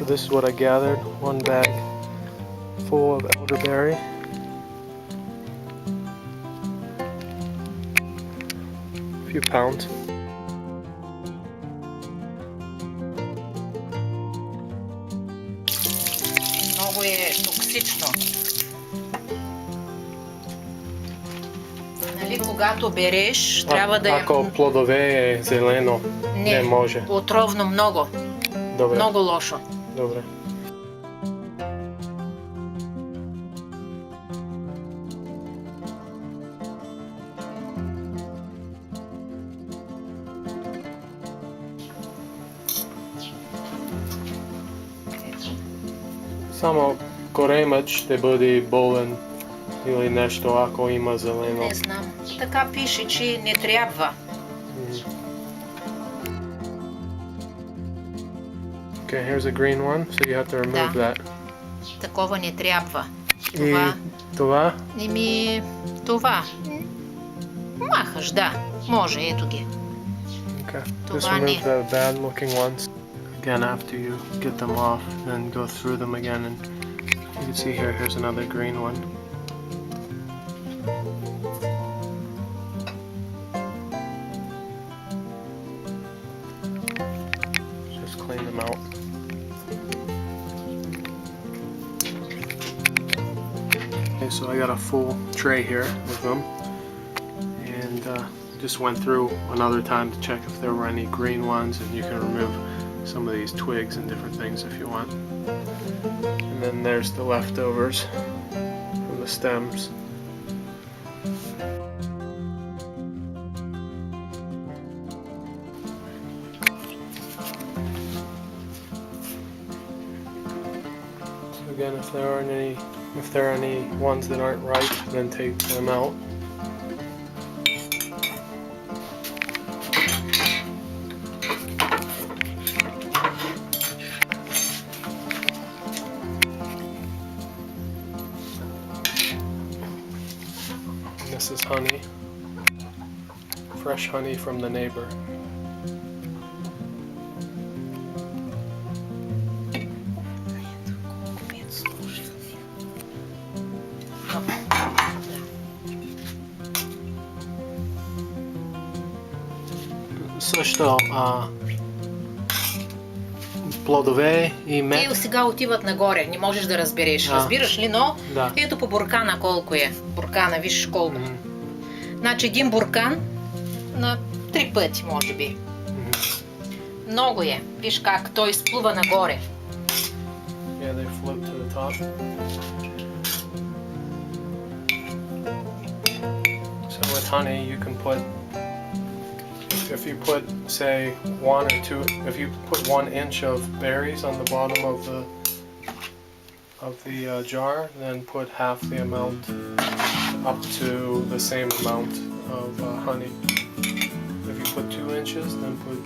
So this is what I gathered, one bag full of elderberry. A few pounds. Много е токсично. Нали, когато береш, трябва да е... Ако плодове е зелено, не може. Отровно много. Добре. Много лошо. Добре. Само коремът ще бъде болен или нещо, ако има зелено. Не знам. Така пише, че не трябва. Okay, here's a green one, so you have to remove that. Такова не трябва. И това? Това. Махаш, да. Може, ето ги. Okay, just Това не. remove the bad looking ones. Again, after you get them off, then go through them again, and you can see here, here's another green one. Just clean them out. Okay, so I got a full tray here with them, and just went through another time to check if there were any green ones, and you can remove some of these twigs and different things if you want. And then there's the leftovers from the stems. So again, if there are any ones that aren't ripe, then take them out. This is honey, fresh honey from the neighbor. Също плодове и мед. Те сега отиват нагоре, не можеш да разбереш. Разбираш ли, но ето по буркана колко е. Буркана, виж колко. Значи един буркан на 3 пъти, може би. Много е. Виж как той изплува нагоре. Yeah, they float to the top. So with honey, you can put, if you put, say, 1 or 2, if you put 1 inch of berries on the bottom of the jar, then put half the amount up to the same amount of honey. If you put 2 inches, then put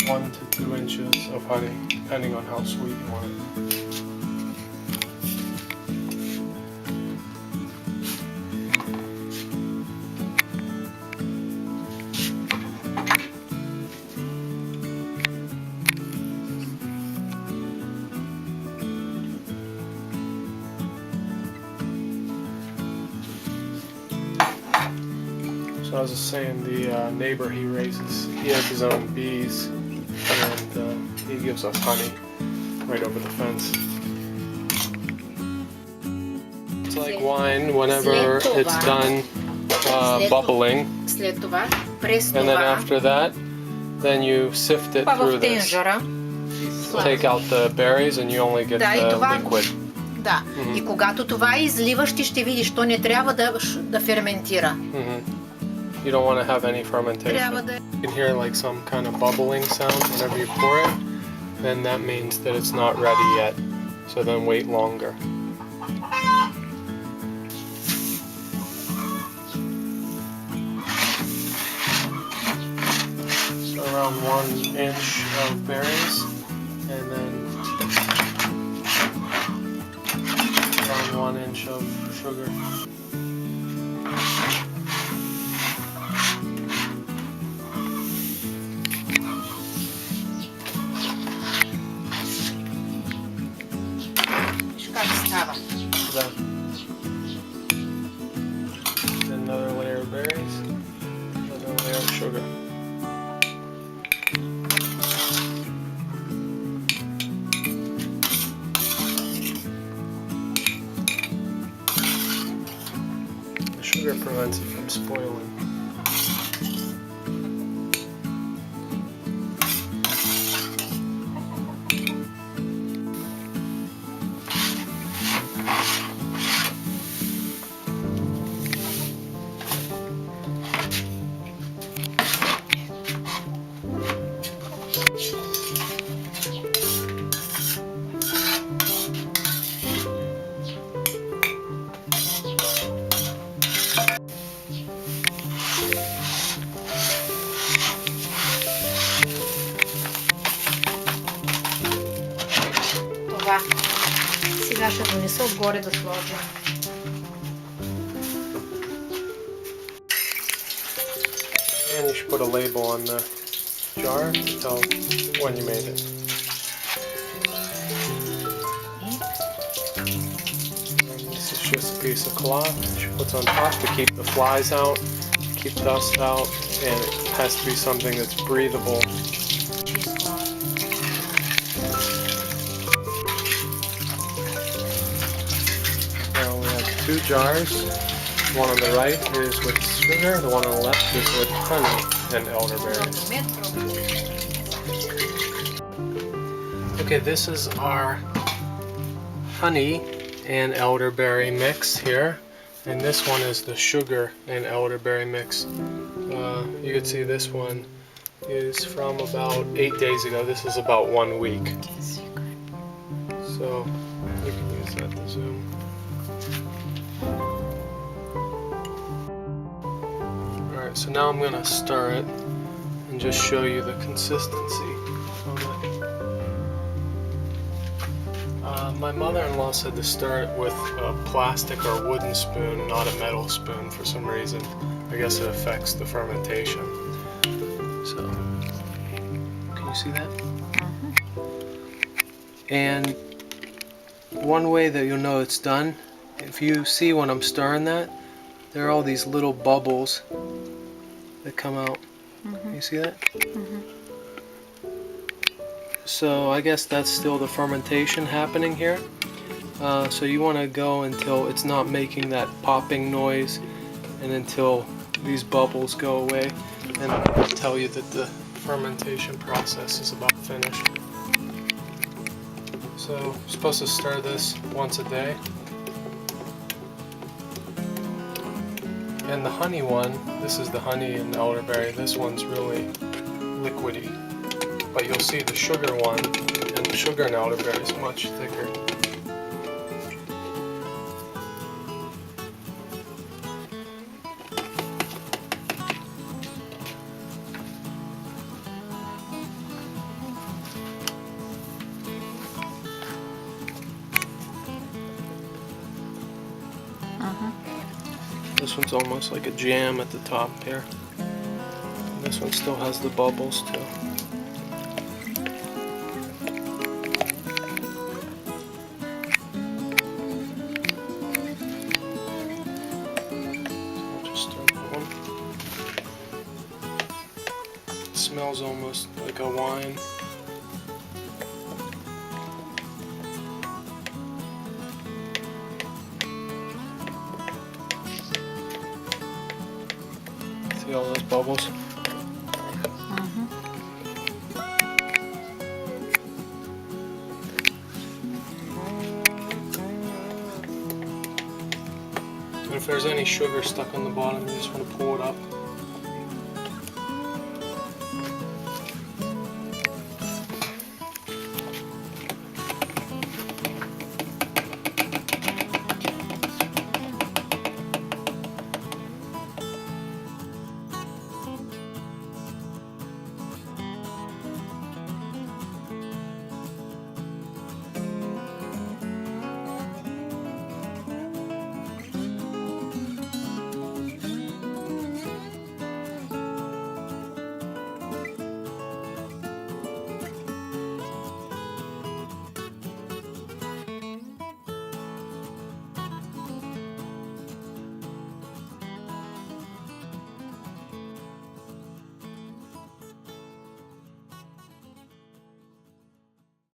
1 to 2 inches of honey, depending on how sweet you want it. So I was just saying, the neighbor, he has his own bees, and he gives us honey right over the fence. It's like wine whenever it's done bubbling, and then after that, then you sift it through this. Take out the berries and you only get the liquid. Да, и когато това изливаш, ти ще видиш, то не трябва да ферментира. You don't want to have any fermentation. You can hear like some kind of bubbling sound whenever you pour it, then that means that it's not ready yet. So then wait longer. So around 1 inch of berries, and then around 1 inch of sugar. sugar. The sugar prevents it from spoiling. Това. Сега ще донеса отгоре да сложим. And you should put a label on the jar to tell when you made it. And this is just a piece of cloth she puts on top to keep the flies out, to keep dust out, and it has to be something that's breathable. Now we have 2 jars. The one on the right is with sugar, the one on the left is with honey and elderberries. Okay, this is our honey and elderberry mix here, and this one is the sugar and elderberry mix. You can see this one is from about 8 days ago. This is about 1 week. So you can use that to zoom. Alright, so now I'm going to stir it and just show you the consistency of it. My mother-in-law said to stir it with a plastic or wooden spoon, not a metal spoon for some reason. I guess it affects the fermentation. So, can you see that? And one way that you'll know it's done, if you see when I'm stirring that, there are all these little bubbles that come out. You see that? So I guess that's still the fermentation happening here. So you want to go until it's not making that popping noise and until these bubbles go away, and I'll tell you that the fermentation process is about finished. So you're supposed to stir this once a day. And the honey one, this is the honey and elderberry, this one's really liquidy. But you'll see the sugar one, and the sugar and elderberry is much thicker. This one's almost like a jam at the top here. And this one still has the bubbles too. It smells almost like a wine. See all those bubbles? And if there's any sugar stuck on the bottom, you just want to pull it up.